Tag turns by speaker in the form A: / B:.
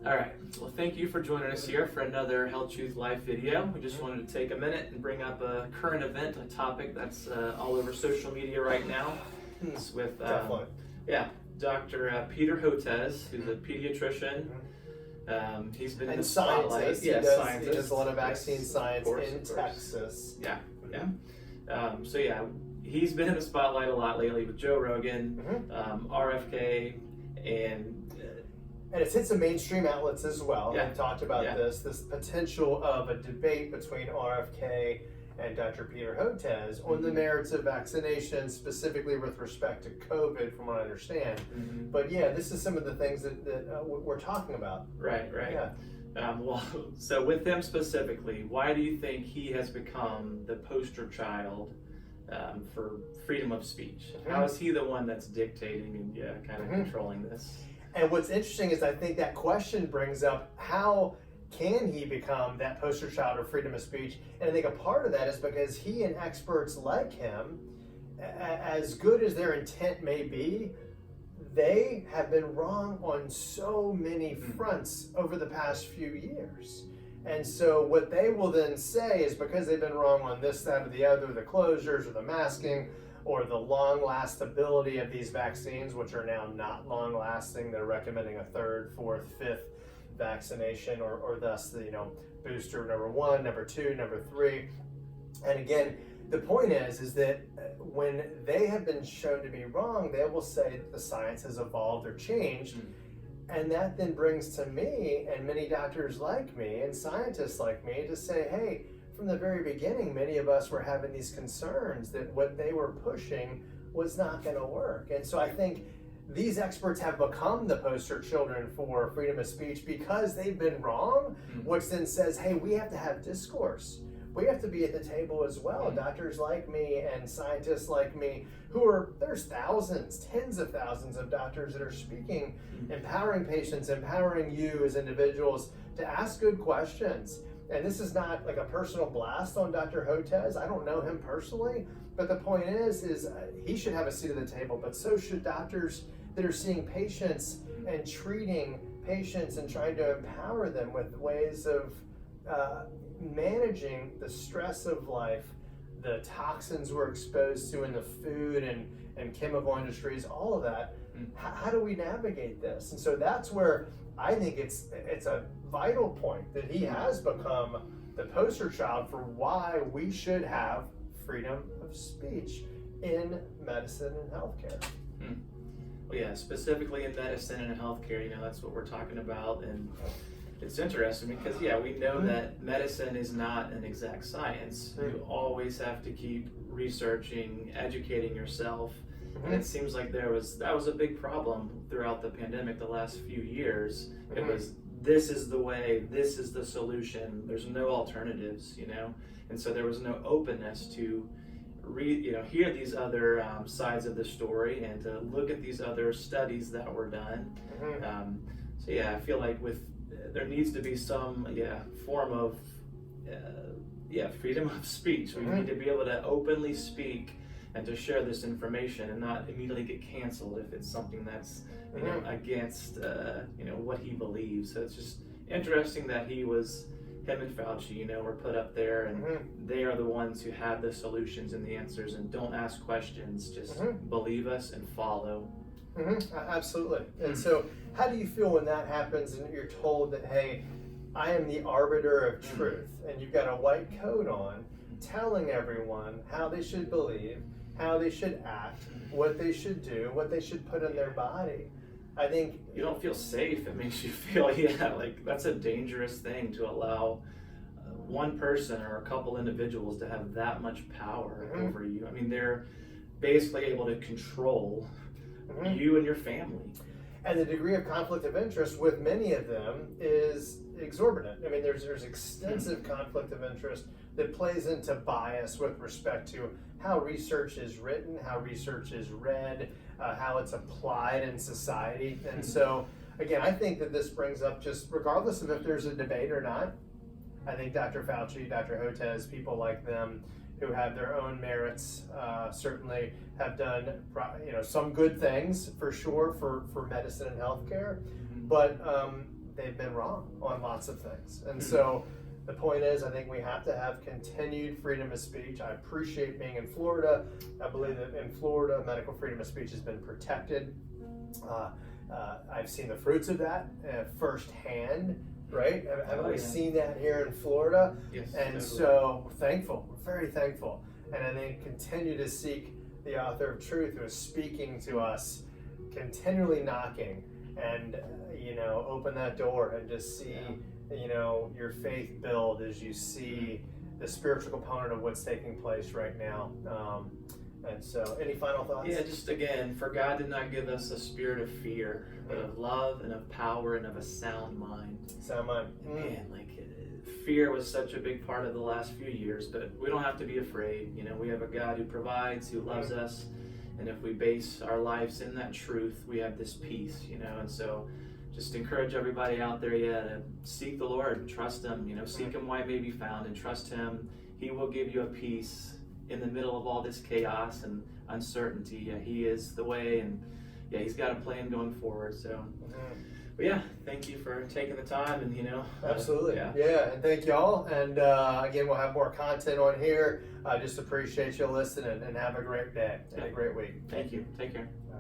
A: All right, well, thank you for joining us here for another Health Truth Live video. We just wanted to take a minute and bring up a current event, a topic that's all over social media right now. It's with Dr. Peter Hotez, who's a pediatrician. He's been in the spotlight.
B: He does a lot of vaccine science in Texas.
A: He's been in the spotlight a lot lately with Joe Rogan, RFK, and
B: it's hit some mainstream outlets as well.
A: Yeah.
B: They've talked about this potential of a debate between RFK and Dr. Peter Hotez on the merits of vaccination, specifically with respect to COVID, from what I understand. But yeah, this is some of the things that we're talking about.
A: Right. Yeah. So with him specifically, why do you think he has become the poster child for freedom of speech? How is he the one that's dictating and kind of controlling this?
B: And what's interesting is I think that question brings up how can he become that poster child of freedom of speech? And I think a part of that is because he and experts like him, as good as their intent may be, they have been wrong on so many fronts over the past few years. And so what they will then say is because they've been wrong on this, that, or the other, the closures or the masking, or the long-lastability of these vaccines, which are now not long-lasting. They're recommending a third, fourth, fifth vaccination, or thus the booster number 1, number 2, number 3. And again, the point is that when they have been shown to be wrong, they will say that the science has evolved or changed. And that then brings to me and many doctors like me and scientists like me to say, hey, from the very beginning, many of us were having these concerns that what they were pushing was not going to work. And so I think these experts have become the poster children for freedom of speech because they've been wrong, which then says, hey, we have to have discourse. We have to be at the table as well. Doctors like me and scientists like me there's thousands, tens of thousands of doctors that are speaking, empowering patients, empowering you as individuals to ask good questions. And this is not like a personal blast on Dr. Hotez. I don't know him personally, but the point is he should have a seat at the table, but so should doctors that are seeing patients and treating patients and trying to empower them with ways of managing the stress of life, the toxins we're exposed to in the food and chemical industries, all of that. How do we navigate this? And so that's where I think it's a vital point that he has become the poster child for why we should have freedom of speech in medicine and healthcare.
A: Well, yeah, specifically in medicine and healthcare, that's what we're talking about. And it's interesting because, we know that medicine is not an exact science. You always have to keep researching, educating yourself. And it seems like that was a big problem throughout the pandemic the last few years. It was, this is the way, this is the solution, there's no alternatives, and so there was no openness to hear these other sides of the story and to look at these other studies that were done. I feel like there needs to be some form of freedom of speech. We need to be able to openly speak and to share this information and not immediately get canceled if it's something that's against what he believes. So it's just interesting that him and Fauci were put up there, and they are the ones who have the solutions and the answers, and don't ask questions, just believe us and follow.
B: Absolutely. And so how do you feel when that happens and you're told that, hey, I am the arbiter of truth, and you've got a white coat on telling everyone how they should believe, how they should act, what they should do, what they should put in their body? I think
A: you don't feel safe. It makes you feel, like that's a dangerous thing to allow one person or a couple individuals to have that much power over you. I mean, they're basically able to control you and your family.
B: And the degree of conflict of interest with many of them is exorbitant. I mean, there's extensive conflict of interest that plays into bias with respect to how research is written, how research is read, how it's applied in society. And so, again, I think that this brings up, just regardless of if there's a debate or not, I think Dr. Fauci, Dr. Hotez, people like them who have their own merits, certainly have done some good things for sure for medicine and healthcare. But they've been wrong on lots of things. And so the point is, I think we have to have continued freedom of speech. I appreciate being in Florida. I believe that in Florida, medical freedom of speech has been protected. I've seen the fruits of that firsthand, right? Haven't we seen that here in Florida?
A: Yes,
B: and
A: totally.
B: so we're thankful. We're very thankful. And I think continue to seek the author of truth who is speaking to us, continually knocking, and open that door and just see your faith build as you see the spiritual component of what's taking place right now. And so, any final thoughts?
A: Yeah, just again, for God did not give us a spirit of fear, but of love and of power and of a sound mind.
B: Sound mind.
A: Man, fear was such a big part of the last few years, but we don't have to be afraid. We have a God who provides, who loves us, and if we base our lives in that truth, we have this peace. And so just encourage everybody out there, to seek the Lord, trust Him. Seek Him while He may be found, and trust Him. He will give you a peace in the middle of all this chaos and uncertainty. He is the way, and He's got a plan going forward. So, but thank you for taking the time, and
B: absolutely, and thank y'all. And again, we'll have more content on here. I just appreciate you listening, and have a great day and a great week.
A: Thank you. Take care.
B: Bye.